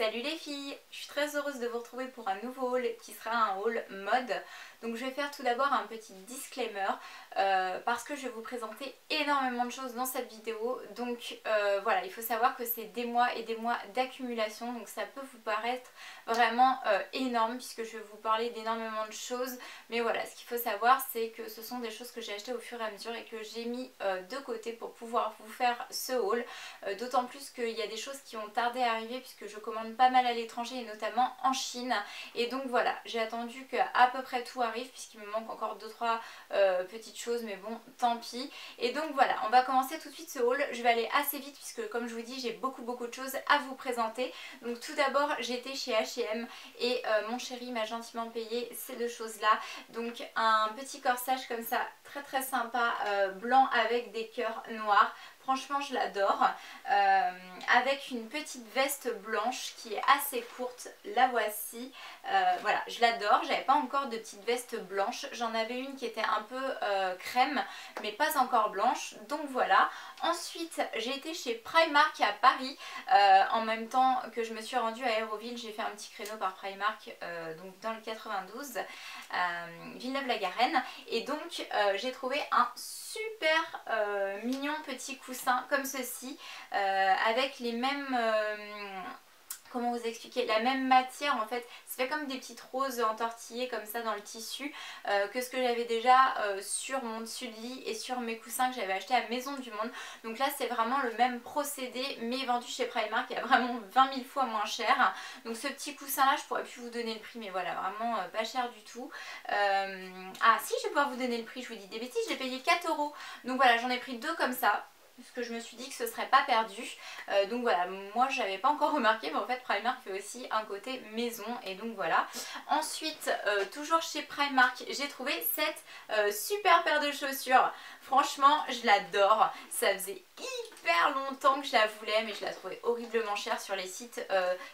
Salut les filles, je suis très heureuse de vous retrouver pour un nouveau haul qui sera un haul mode. Donc je vais faire tout d'abord un petit disclaimer parce que je vais vous présenter énormément de choses dans cette vidéo. Donc voilà, il faut savoir que c'est des mois et des mois d'accumulation, donc ça peut vous paraître vraiment énorme puisque je vais vous parler d'énormément de choses. Mais voilà, ce qu'il faut savoir c'est que ce sont des choses que j'ai achetées au fur et à mesure et que j'ai mis de côté pour pouvoir vous faire ce haul. D'autant plus qu'il y a des choses qui ont tardé à arriver puisque je commande pas mal à l'étranger et notamment en Chine. Et donc voilà, j'ai attendu qu'à peu près tout arrive puisqu'il me manque encore 2-3 petites choses, mais bon, tant pis. Et donc voilà, on va commencer tout de suite ce haul. Je vais aller assez vite puisque comme je vous dis, j'ai beaucoup de choses à vous présenter. Donc tout d'abord, j'ai été chez H&M et mon chéri m'a gentiment payé ces deux choses-là. Donc un petit corsage comme ça, très sympa, blanc avec des cœurs noirs. Franchement je l'adore, avec une petite veste blanche qui est assez courte, la voici, voilà je l'adore. J'avais pas encore de petite veste blanche, j'en avais une qui était un peu crème mais pas encore blanche, donc voilà. Ensuite j'ai été chez Primark à Paris, en même temps que je me suis rendue à Aéroville, j'ai fait un petit créneau par Primark donc dans le 92, Villeneuve-la-Garenne, et donc j'ai trouvé un super mignon petit coussin comme ceci, avec les mêmes comment vous expliquer, la même matière en fait. Ça fait comme des petites roses entortillées comme ça dans le tissu, que ce que j'avais déjà sur mon dessus de lit et sur mes coussins que j'avais acheté à Maison du Monde. Donc là c'est vraiment le même procédé mais vendu chez Primark à vraiment 20 000 fois moins cher. Donc ce petit coussin là je pourrais plus vous donner le prix, mais voilà, vraiment pas cher du tout. Ah si, je vais pouvoir vous donner le prix, je vous dis des bêtises, j'ai payé 4 €. Donc voilà, j'en ai pris deux comme ça parce que je me suis dit que ce serait pas perdu. Donc voilà, moi j'avais pas encore remarqué, mais en fait Primark fait aussi un côté maison, et donc voilà. Ensuite toujours chez Primark, j'ai trouvé cette super paire de chaussures. Franchement je l'adore, ça faisait hyper longtemps que je la voulais mais je la trouvais horriblement chère sur les sites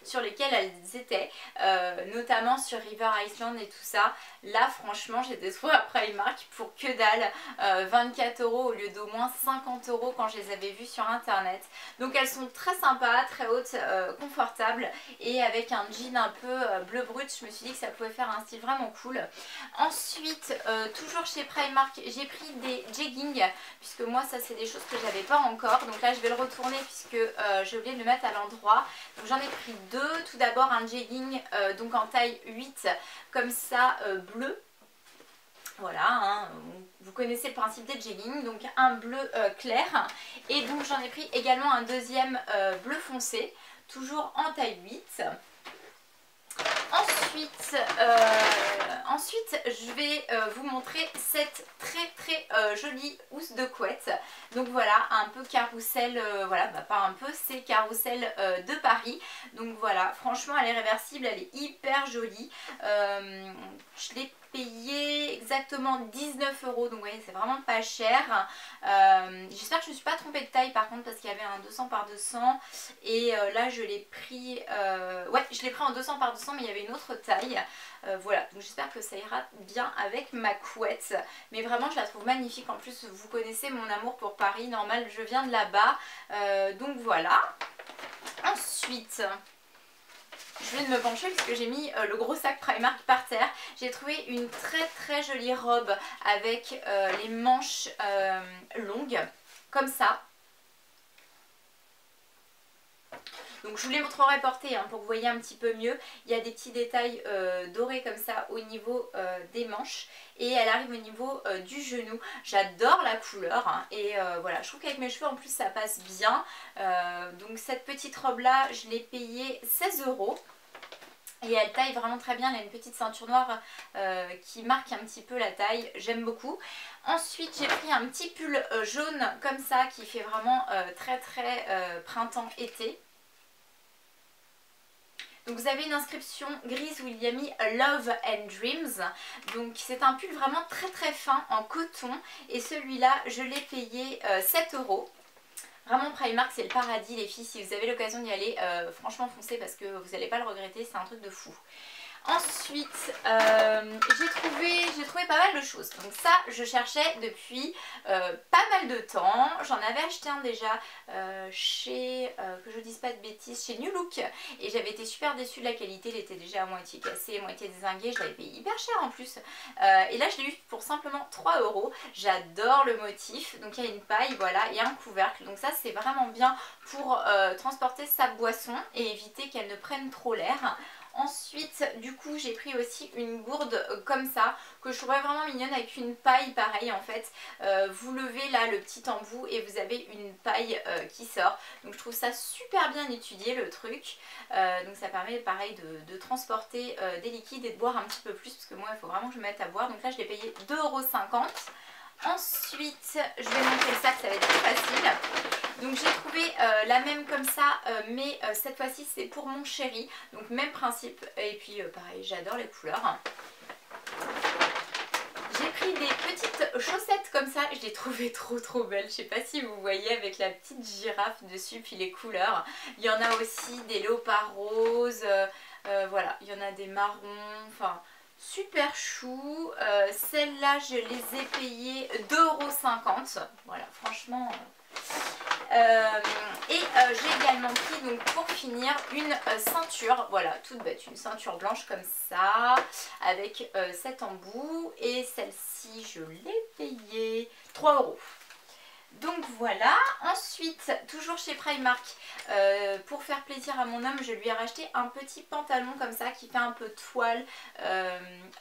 sur lesquels elles étaient, notamment sur River Island et tout ça. Là franchement j'ai des trouvé à Primark pour que dalle, 24 € au lieu d'au moins 50 € quand je les avais vues sur internet. Donc elles sont très sympas, très hautes, confortables, et avec un jean un peu bleu brut, je me suis dit que ça pouvait faire un style vraiment cool. Ensuite toujours chez Primark, j'ai pris des jeggings puisque moi ça c'est des choses que j'avais pas encore. Donc là je vais le retourner puisque j'ai oublié de le mettre à l'endroit. Donc j'en ai pris deux. Tout d'abord un jegging donc en taille 8 comme ça, bleu. Voilà, hein, vous connaissez le principe des jeggings, donc un bleu clair. Et donc j'en ai pris également un deuxième bleu foncé, toujours en taille 8. Ensuite, je vais vous montrer cette très jolie housse de couette. Donc voilà, un peu carrousel, voilà, bah pas un peu, c'est carrousel de Paris. Donc voilà, franchement elle est réversible, elle est hyper jolie. Je l'ai payé exactement 19 €, donc vous voyez c'est vraiment pas cher. J'espère que je ne me suis pas trompée de taille par contre, parce qu'il y avait un 200 par 200 et là je l'ai pris, ouais je l'ai pris en 200 par 200 mais il y avait une autre taille. Voilà, donc j'espère que ça ira bien avec ma couette, mais vraiment je la trouve magnifique. En plus vous connaissez mon amour pour Paris, normal je viens de là-bas, donc voilà. Ensuite je viens de me pencher puisque j'ai mis le gros sac Primark par terre. J'ai trouvé une très jolie robe avec les manches longues comme ça. Donc je vous les montrerai portées hein, pour que vous voyez un petit peu mieux. Il y a des petits détails dorés comme ça au niveau des manches, et elle arrive au niveau du genou. J'adore la couleur hein, et voilà, je trouve qu'avec mes cheveux en plus ça passe bien. Donc cette petite robe là je l'ai payée 16 € et elle taille vraiment très bien. Elle a une petite ceinture noire qui marque un petit peu la taille, j'aime beaucoup. Ensuite j'ai pris un petit pull jaune comme ça qui fait vraiment très printemps-été. Donc vous avez une inscription grise où il y a mis Love and Dreams. Donc c'est un pull vraiment très fin en coton, et celui-là je l'ai payé 7 €. Vraiment Primark c'est le paradis les filles, si vous avez l'occasion d'y aller, franchement foncez parce que vous n'allez pas le regretter, c'est un truc de fou. Ensuite, j'ai trouvé pas mal de choses. Donc ça, je cherchais depuis pas mal de temps. J'en avais acheté un déjà chez, que je dise pas de bêtises, chez New Look. Et j'avais été super déçue de la qualité. Il était déjà à moitié cassé, moitié dézingué. Je l'avais payé hyper cher en plus. Et là, je l'ai eu pour simplement 3 €. J'adore le motif. Donc il y a une paille, voilà, et un couvercle. Donc ça, c'est vraiment bien pour transporter sa boisson et éviter qu'elle ne prenne trop l'air. Ensuite, du coup, j'ai pris aussi une gourde comme ça, que je trouvais vraiment mignonne, avec une paille pareil en fait. Vous levez là le petit embout et vous avez une paille qui sort. Donc je trouve ça super bien étudié le truc. Donc ça permet pareil de transporter des liquides et de boire un petit peu plus, parce que moi il faut vraiment que je me mette à boire. Donc là je l'ai payé 2,50 €. Ensuite, je vais monter le sac, ça va être plus facile. Donc j'ai trouvé la même comme ça, mais cette fois-ci c'est pour mon chéri. Donc même principe, et puis pareil, j'adore les couleurs. J'ai pris des petites chaussettes comme ça, je les trouvais trop belles. Je sais pas si vous voyez, avec la petite girafe dessus, puis les couleurs. Il y en a aussi des léopards roses, voilà, il y en a des marrons, enfin... super chou. Celles-là je les ai payées 2,50 €. Voilà, franchement. J'ai également pris, donc pour finir, une ceinture, voilà, toute bête, une ceinture blanche comme ça, avec 7 embouts, et celle-ci je l'ai payée 3 €. Donc voilà. Ensuite, toujours chez Primark, pour faire plaisir à mon homme, je lui ai racheté un petit pantalon comme ça qui fait un peu toile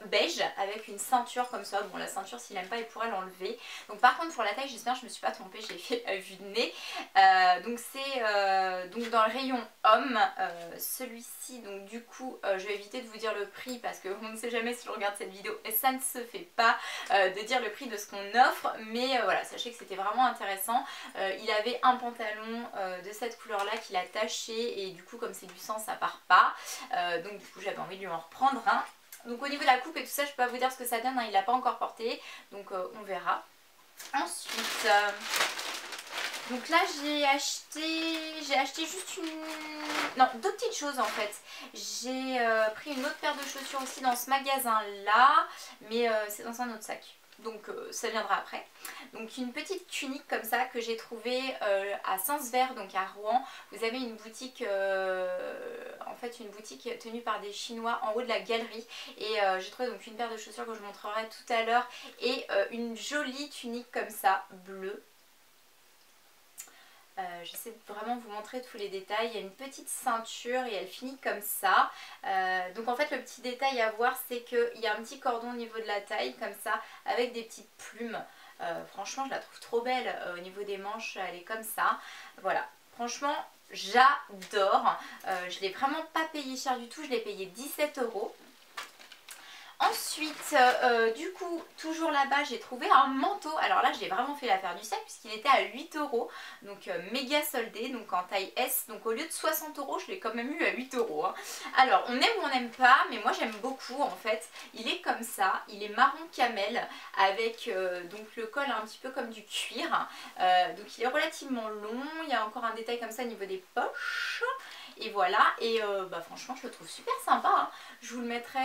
beige, avec une ceinture comme ça. Bon, la ceinture, s'il n'aime pas, il pourrait l'enlever. Donc par contre, pour la taille, j'espère que je ne me suis pas trompée, j'ai fait vue de nez. Donc c'est donc dans le rayon homme, celui-ci. Donc du coup, je vais éviter de vous dire le prix, parce qu'on ne sait jamais si on regarde cette vidéo et ça ne se fait pas de dire le prix de ce qu'on offre. Mais voilà, sachez que c'était vraiment intéressant. Il avait un pantalon de cette couleur là qu'il a taché, et du coup comme c'est du sang ça part pas, donc du coup j'avais envie de lui en reprendre un. Donc au niveau de la coupe et tout ça, je peux pas vous dire ce que ça donne, hein, il l'a pas encore porté, donc on verra. Ensuite donc là j'ai acheté juste deux petites choses en fait. J'ai pris une autre paire de chaussures aussi dans ce magasin là, mais c'est dans un autre sac. Donc ça viendra après. Donc une petite tunique comme ça que j'ai trouvée à Sens-Vert, donc à Rouen. Vous avez une boutique, en fait une boutique tenue par des Chinois en haut de la galerie. Et j'ai trouvé donc une paire de chaussures que je vous montrerai tout à l'heure. Et une jolie tunique comme ça, bleue. J'essaie de vraiment vous montrer tous les détails. Il y a une petite ceinture et elle finit comme ça. Donc en fait le petit détail à voir, c'est qu'il y a un petit cordon au niveau de la taille comme ça, avec des petites plumes. Franchement je la trouve trop belle, au niveau des manches elle est comme ça. Voilà, franchement j'adore. Je l'ai vraiment pas payé cher du tout, je l'ai payé 17 €. Ensuite, du coup, toujours là-bas, j'ai trouvé un manteau. Alors là, j'ai vraiment fait l'affaire du siècle puisqu'il était à 8 €. Donc méga soldé, donc en taille S. Donc au lieu de 60 €, je l'ai quand même eu à 8 €. Hein. Alors, on aime ou on n'aime pas, mais moi j'aime beaucoup en fait. Il est comme ça, il est marron camel avec donc le col un petit peu comme du cuir. Donc il est relativement long. Il y a encore un détail comme ça au niveau des poches. Et voilà, et franchement je le trouve super sympa, hein. Je vous le mettrai,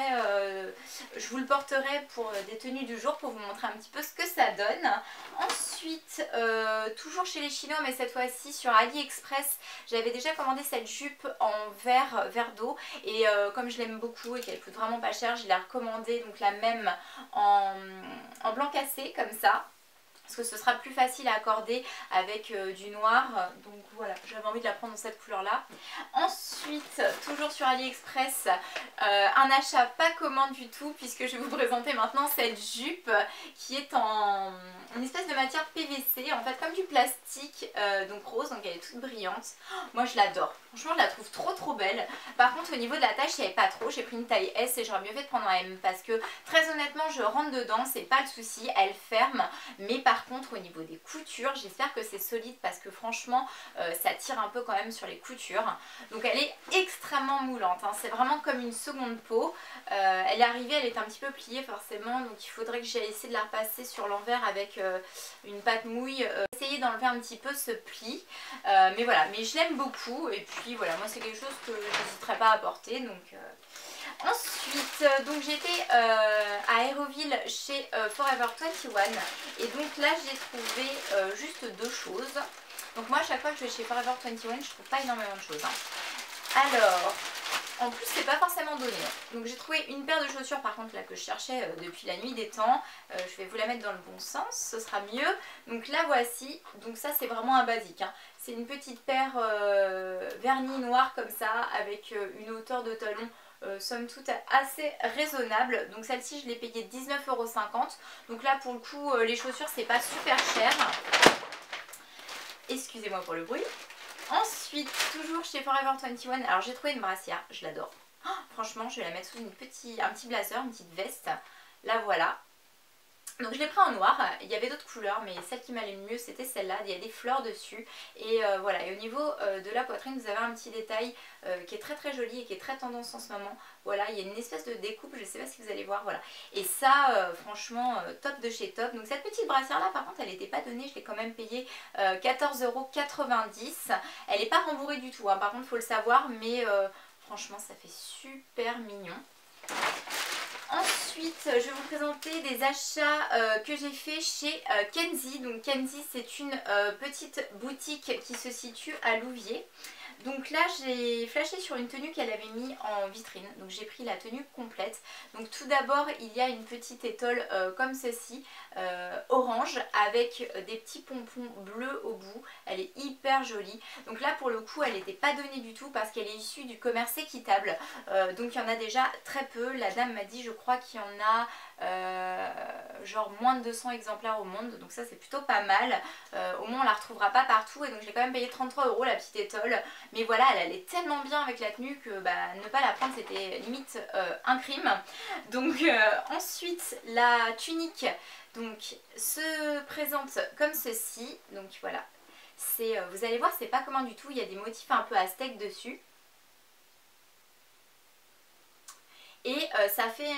je vous le porterai pour des tenues du jour pour vous montrer un petit peu ce que ça donne. Ensuite, toujours chez les Chinois, mais cette fois-ci sur AliExpress, j'avais déjà commandé cette jupe en vert d'eau. Et comme je l'aime beaucoup et qu'elle coûte vraiment pas cher, je l'ai recommandée, donc la même en blanc cassé comme ça. Parce que ce sera plus facile à accorder avec du noir. Donc voilà, j'avais envie de la prendre dans cette couleur là. Ensuite, toujours sur AliExpress, un achat pas commun du tout, puisque je vais vous présenter maintenant cette jupe qui est en une espèce de matière PVC, en fait comme du plastique, donc rose, donc elle est toute brillante. Moi je l'adore, franchement je la trouve trop belle. Par contre au niveau de la taille je savais pas trop, j'ai pris une taille S et j'aurais mieux fait de prendre un M, parce que très honnêtement je rentre dedans, c'est pas le souci, elle ferme. Mais par contre au niveau des coutures, j'espère que c'est solide, parce que franchement ça tire un peu quand même sur les coutures. Donc elle est extrêmement moulante, hein. C'est vraiment comme une seconde peau. Elle est arrivée, elle est un petit peu pliée forcément, donc il faudrait que j'aille essayer de la repasser sur l'envers avec une pâte mouille, essayer d'enlever un petit peu ce pli. Mais voilà, mais je l'aime beaucoup, et puis voilà, moi c'est quelque chose que je n'hésiterai pas à porter. Donc Ensuite, donc j'étais à Aéroville chez Forever 21 et donc là j'ai trouvé juste deux choses. Donc moi à chaque fois que je vais chez Forever 21 je trouve pas énormément de choses. Alors, en plus c'est pas forcément donné. Donc j'ai trouvé une paire de chaussures par contre là que je cherchais depuis la nuit des temps. Je vais vous la mettre dans le bon sens, ce sera mieux. Donc la voici, donc ça c'est vraiment un basique. C'est une petite paire vernis noir comme ça avec une hauteur de talon somme toute assez raisonnable. Donc celle-ci je l'ai payée 19,50 €. Donc là pour le coup les chaussures c'est pas super cher. Excusez-moi pour le bruit. Ensuite toujours chez Forever 21, alors j'ai trouvé une brassière, je l'adore. Oh, franchement je vais la mettre sous un petit blazer, une petite veste. La voilà. Donc je l'ai pris en noir, il y avait d'autres couleurs mais celle qui m'allait le mieux c'était celle-là, il y a des fleurs dessus et voilà. Et au niveau de la poitrine vous avez un petit détail qui est très très joli et qui est très tendance en ce moment. Voilà, il y a une espèce de découpe, je ne sais pas si vous allez voir, voilà. Et ça franchement top de chez top. Donc cette petite brassière là par contre elle n'était pas donnée, je l'ai quand même payée 14,90 €. Elle n'est pas rembourrée du tout, par contre il faut le savoir, mais franchement ça fait super mignon. Ensuite, je vais vous présenter des achats que j'ai fait chez Kenzie. Donc Kenzie, c'est une petite boutique qui se situe à Louviers. Donc là, j'ai flashé sur une tenue qu'elle avait mis en vitrine. Donc j'ai pris la tenue complète. Donc tout d'abord, il y a une petite étole comme ceci, orange, avec des petits pompons bleus au bout. Elle est hyper jolie. Donc là, pour le coup, elle n'était pas donnée du tout parce qu'elle est issue du commerce équitable. Donc il y en a déjà très peu. La dame m'a dit, je crois qu'il y en a genre moins de 200 exemplaires au monde. Donc ça, c'est plutôt pas mal. Au moins, on la retrouvera pas partout. Et donc j'ai quand même payé 33 € la petite étole. Mais voilà, elle allait tellement bien avec la tenue que ne pas la prendre c'était limite un crime. Donc ensuite la tunique donc, se présente comme ceci. Donc voilà, vous allez voir c'est pas commun du tout, il y a des motifs un peu aztèques dessus. Et ça fait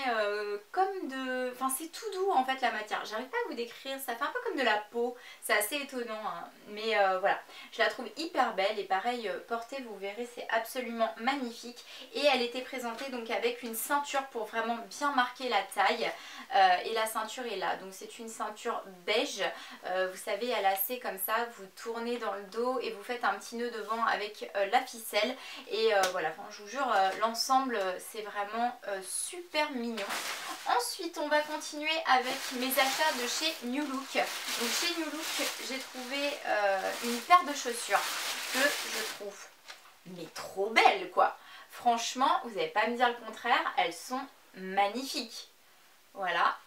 comme de... Enfin c'est tout doux en fait la matière. J'arrive pas à vous décrire, ça fait un peu comme de la peau. C'est assez étonnant mais voilà. Je la trouve hyper belle et pareil portée vous verrez c'est absolument magnifique. Et elle était présentée donc avec une ceinture pour vraiment bien marquer la taille. Et la ceinture est là. Donc c'est une ceinture beige. Vous savez elle a lacée comme ça. Vous tournez dans le dos et vous faites un petit nœud devant avec la ficelle. Et voilà, enfin, je vous jure l'ensemble c'est vraiment... super mignon. Ensuite on va continuer avec mes achats de chez New Look. Donc chez New Look j'ai trouvé une paire de chaussures que je trouve mais trop belles quoi. Franchement vous n'allez pas me dire le contraire, elles sont magnifiques. Voilà.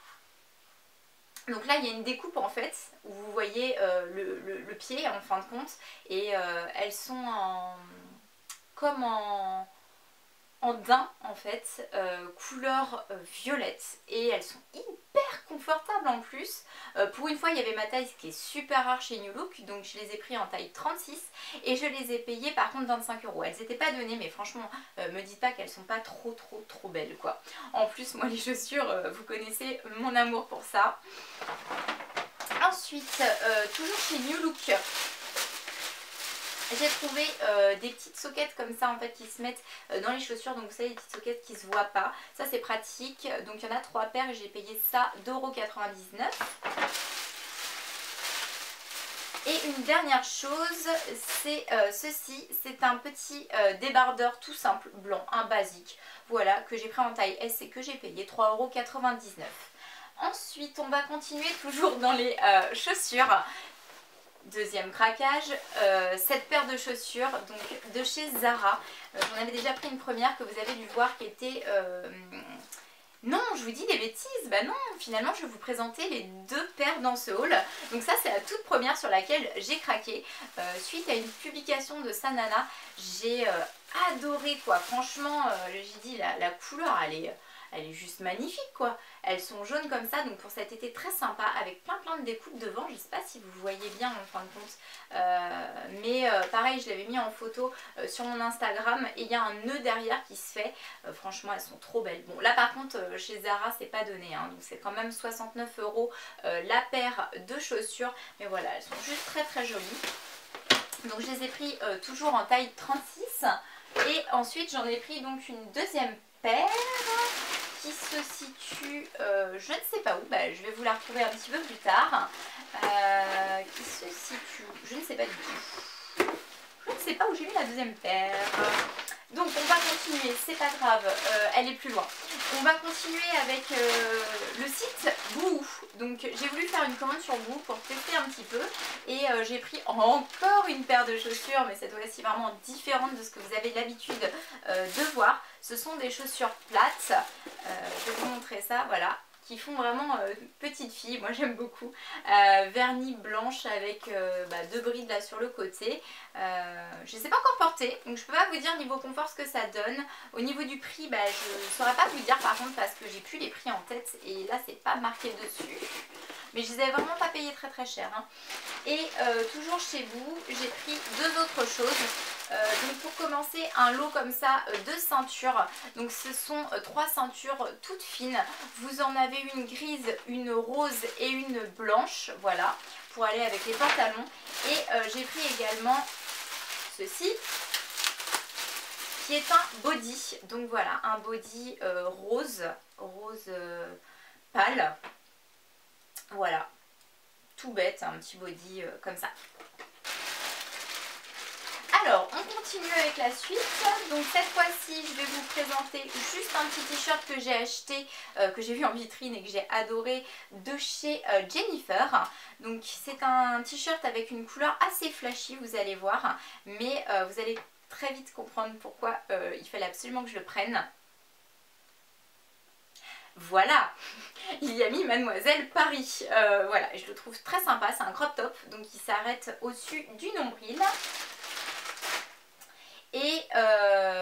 Donc là il y a une découpe en fait où vous voyez le pied en fin de compte et elles sont comme en daim en fait, couleur violette et elles sont hyper confortables en plus. Pour une fois il y avait ma taille, ce qui est super rare chez New Look, donc je les ai pris en taille 36 et je les ai payées par contre 25 €. Elles n'étaient pas données mais franchement me dites pas qu'elles sont pas trop belles quoi. En plus moi les chaussures vous connaissez mon amour pour ça. Ensuite toujours chez New Look, j'ai trouvé des petites soquettes comme ça en fait qui se mettent dans les chaussures. Donc vous savez les petites soquettes qui se voient pas. Ça c'est pratique. Donc il y en a 3 paires et j'ai payé ça 2,99 €. Et une dernière chose, c'est ceci. C'est un petit débardeur tout simple, blanc, un basique. Voilà, que j'ai pris en taille S et que j'ai payé 3,99 €. Ensuite on va continuer toujours dans les chaussures. Deuxième craquage, cette paire de chaussures donc de chez Zara. J'en avais déjà pris une première que vous avez dû voir qui était... Non, je vous dis des bêtises, bah non, finalement je vais vous présenter les 2 paires dans ce haul. Donc ça c'est la toute première sur laquelle j'ai craqué. Suite à une publication de Sanana, j'ai adoré quoi. Franchement, j'ai dit la couleur elle est juste magnifique quoi. Elles sont jaunes comme ça, donc pour cet été très sympa avec plein de découpes devant. Je sais pas si vous voyez bien en fin de compte, mais pareil je l'avais mis en photo sur mon Instagram et il y a un nœud derrière qui se fait. Franchement elles sont trop belles. Bon là par contre chez Zara c'est pas donné donc c'est quand même 69 € la paire de chaussures, mais voilà elles sont juste très jolies. Donc je les ai pris toujours en taille 36 et ensuite j'en ai pris donc une deuxième paire qui se situe, je ne sais pas où, bah, je vais vous la retrouver un petit peu plus tard, qui se situe, je ne sais pas du tout, je ne sais pas où j'ai mis la deuxième paire. Donc on va continuer, c'est pas grave, elle est plus loin. On va continuer avec le site Bouhou. Donc j'ai voulu faire une commande sur Bouhou pour tester un petit peu. Et j'ai pris encore une paire de chaussures, mais cette fois-ci vraiment différente de ce que vous avez l'habitude de voir. Ce sont des chaussures plates, je vais vous montrer ça, voilà, qui font vraiment petite fille, moi j'aime beaucoup, vernis blanche avec deux brides là sur le côté. Je ne les ai pas encore portées, donc je ne peux pas vous dire niveau confort ce que ça donne. Au niveau du prix, je ne saurais pas vous dire par contre parce que j'ai plus les prix en tête et là c'est pas marqué dessus. Mais je les avais vraiment pas payés très très cher, hein. Et toujours chez vous, j'ai pris deux autres choses. Donc pour commencer, un lot comme ça de ceintures. Donc ce sont trois ceintures toutes fines. Vous en avez une grise, une rose et une blanche, voilà, pour aller avec les pantalons. Et j'ai pris également ceci, qui est un body. Donc voilà, un body rose pâle. Voilà, tout bête, un petit body comme ça. Alors, on continue avec la suite. Donc cette fois-ci, je vais vous présenter juste un petit t-shirt que j'ai acheté, que j'ai vu en vitrine et que j'ai adoré, de chez Jennifer. Donc c'est un t-shirt avec une couleur assez flashy, vous allez voir. Mais vous allez très vite comprendre pourquoi il fallait absolument que je le prenne. Voilà, il y a mis Mademoiselle Paris. Voilà, je le trouve très sympa, c'est un crop top, donc il s'arrête au-dessus du nombril. Et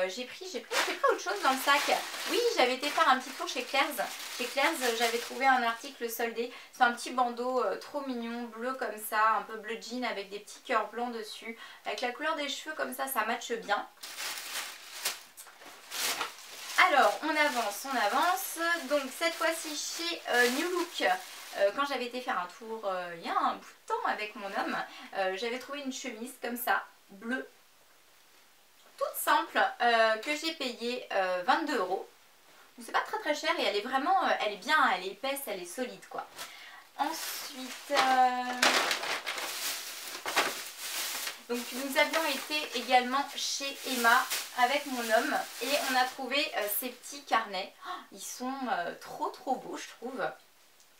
j'ai pris autre chose dans le sac. Oui, j'avais été faire un petit tour chez Claire's. Chez Claire's, j'avais trouvé un article soldé. C'est un petit bandeau trop mignon, bleu comme ça, un peu bleu jean avec des petits cœurs blancs dessus. Avec la couleur des cheveux comme ça matche bien. Alors, on avance. Donc cette fois-ci chez New Look. Quand j'avais été faire un tour il y a un bout de temps avec mon homme, j'avais trouvé une chemise comme ça, bleue, toute simple, que j'ai payé 22 €. Donc c'est pas très très cher et elle est vraiment, elle est bien, elle est épaisse, elle est solide quoi. Ensuite, donc nous avions été également chez Emma avec mon homme et on a trouvé ces petits carnets. Oh, ils sont trop beaux je trouve.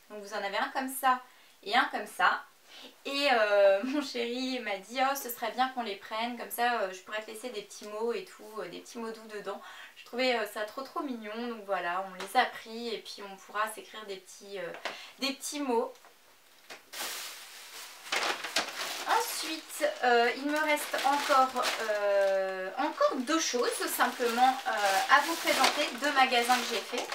Donc vous en avez un comme ça et un comme ça. Et mon chéri m'a dit oh ce serait bien qu'on les prenne, comme ça je pourrais te laisser des petits mots et tout, des petits mots doux dedans. Je trouvais ça trop mignon, donc voilà, on les a pris et puis on pourra s'écrire des petits mots. Ensuite, il me reste encore deux choses simplement à vous présenter, deux magasins que j'ai fait.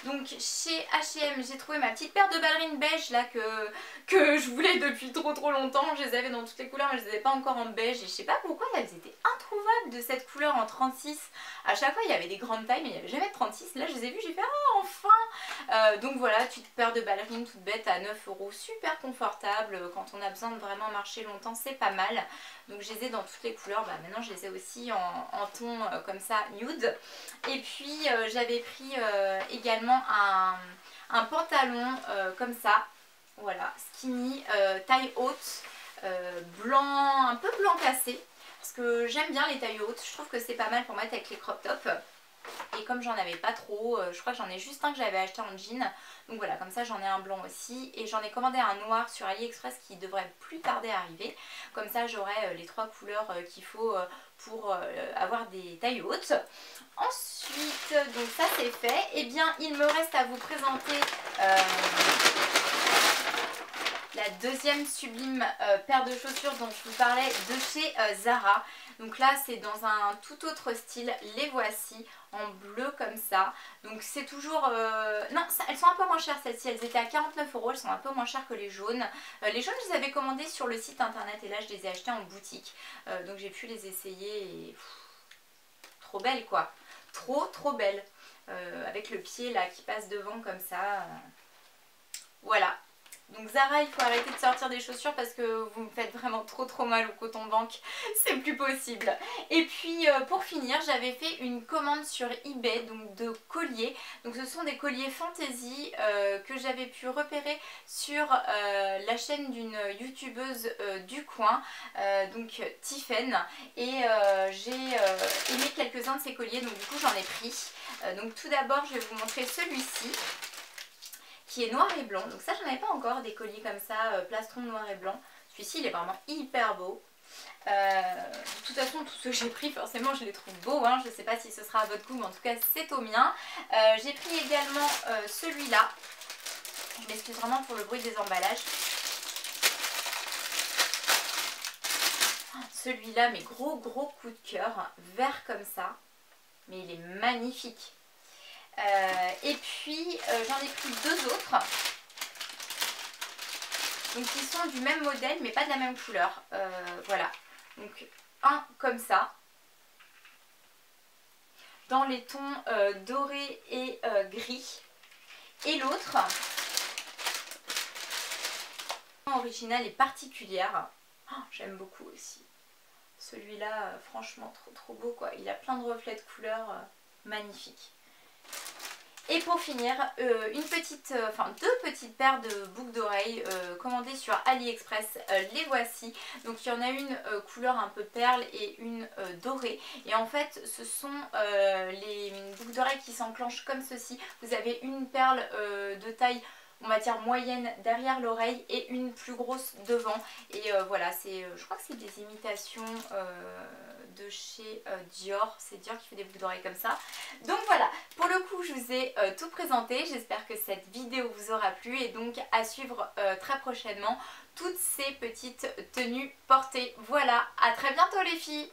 Donc chez H&M, j'ai trouvé ma petite paire de ballerines beige là que je voulais depuis trop longtemps. Je les avais dans toutes les couleurs mais je les avais pas encore en beige et je sais pas pourquoi elles étaient introuvables de cette couleur en 36. À chaque fois il y avait des grandes tailles mais il n'y avait jamais de 36. Là je les ai vues, j'ai fait ah enfin. Donc voilà, petite paire de ballerines toute bête à 9 €, super confortable. Quand on a besoin de vraiment marcher longtemps c'est pas mal. Donc je les ai dans toutes les couleurs, maintenant je les ai aussi en ton comme ça nude. Et puis j'avais pris également un pantalon comme ça, voilà, skinny, taille haute, blanc, un peu blanc cassé. Parce que j'aime bien les tailles hautes, je trouve que c'est pas mal pour mettre avec les crop tops. Et comme j'en avais pas trop, je crois que j'en ai juste un que j'avais acheté en jean. Donc voilà, comme ça j'en ai un blanc aussi. Et j'en ai commandé un noir sur AliExpress qui devrait plus tarder à arriver. Comme ça j'aurai les trois couleurs qu'il faut pour avoir des tailles hautes. Ensuite, donc ça c'est fait. Et bien il me reste à vous présenter la deuxième sublime paire de chaussures dont je vous parlais de chez Zara. Donc là c'est dans un tout autre style, les voici en bleu comme ça. Donc c'est toujours... non, elles sont un peu moins chères celles-ci, elles étaient à 49 €, elles sont un peu moins chères que les jaunes. Les jaunes je les avais commandées sur le site internet et là je les ai achetées en boutique. Donc j'ai pu les essayer et... trop belles quoi, trop belles. Avec le pied là qui passe devant comme ça. Voilà. Donc Zara, il faut arrêter de sortir des chaussures parce que vous me faites vraiment trop mal au coton banque, c'est plus possible. Et puis pour finir, j'avais fait une commande sur eBay donc de colliers. Donc ce sont des colliers fantasy que j'avais pu repérer sur la chaîne d'une youtubeuse du coin, donc Tiffen. Et j'ai aimé quelques-uns de ces colliers, donc du coup j'en ai pris. Donc tout d'abord, je vais vous montrer celui-ci, qui est noir et blanc. Donc ça, j'en avais pas encore des colliers comme ça, plastron noir et blanc. Celui-ci, il est vraiment hyper beau. De toute façon, tous ceux que j'ai pris, forcément, je les trouve beaux. Hein. Je ne sais pas si ce sera à votre goût, mais en tout cas, c'est au mien. J'ai pris également celui-là. Je m'excuse vraiment pour le bruit des emballages. Celui-là, mais gros coup de cœur. Vert comme ça. Mais il est magnifique. Et puis j'en ai pris deux autres, donc qui sont du même modèle mais pas de la même couleur. Voilà, donc un comme ça dans les tons doré et gris, et l'autre original et particulière. Oh, j'aime beaucoup aussi celui-là, franchement trop beau quoi. Il a plein de reflets de couleurs magnifiques. Et pour finir, deux petites paires de boucles d'oreilles commandées sur AliExpress. Les voici. Donc il y en a une couleur un peu perle et une dorée. Et en fait, ce sont les boucles d'oreilles qui s'enclenchent comme ceci. Vous avez une perle de taille, on va dire moyenne, derrière l'oreille et une plus grosse devant. Et voilà, je crois que c'est des imitations de chez Dior. C'est Dior qui fait des boucles d'oreilles comme ça. Donc voilà, pour le coup je vous ai tout présenté. J'espère que cette vidéo vous aura plu, et donc à suivre très prochainement toutes ces petites tenues portées. Voilà, à très bientôt les filles.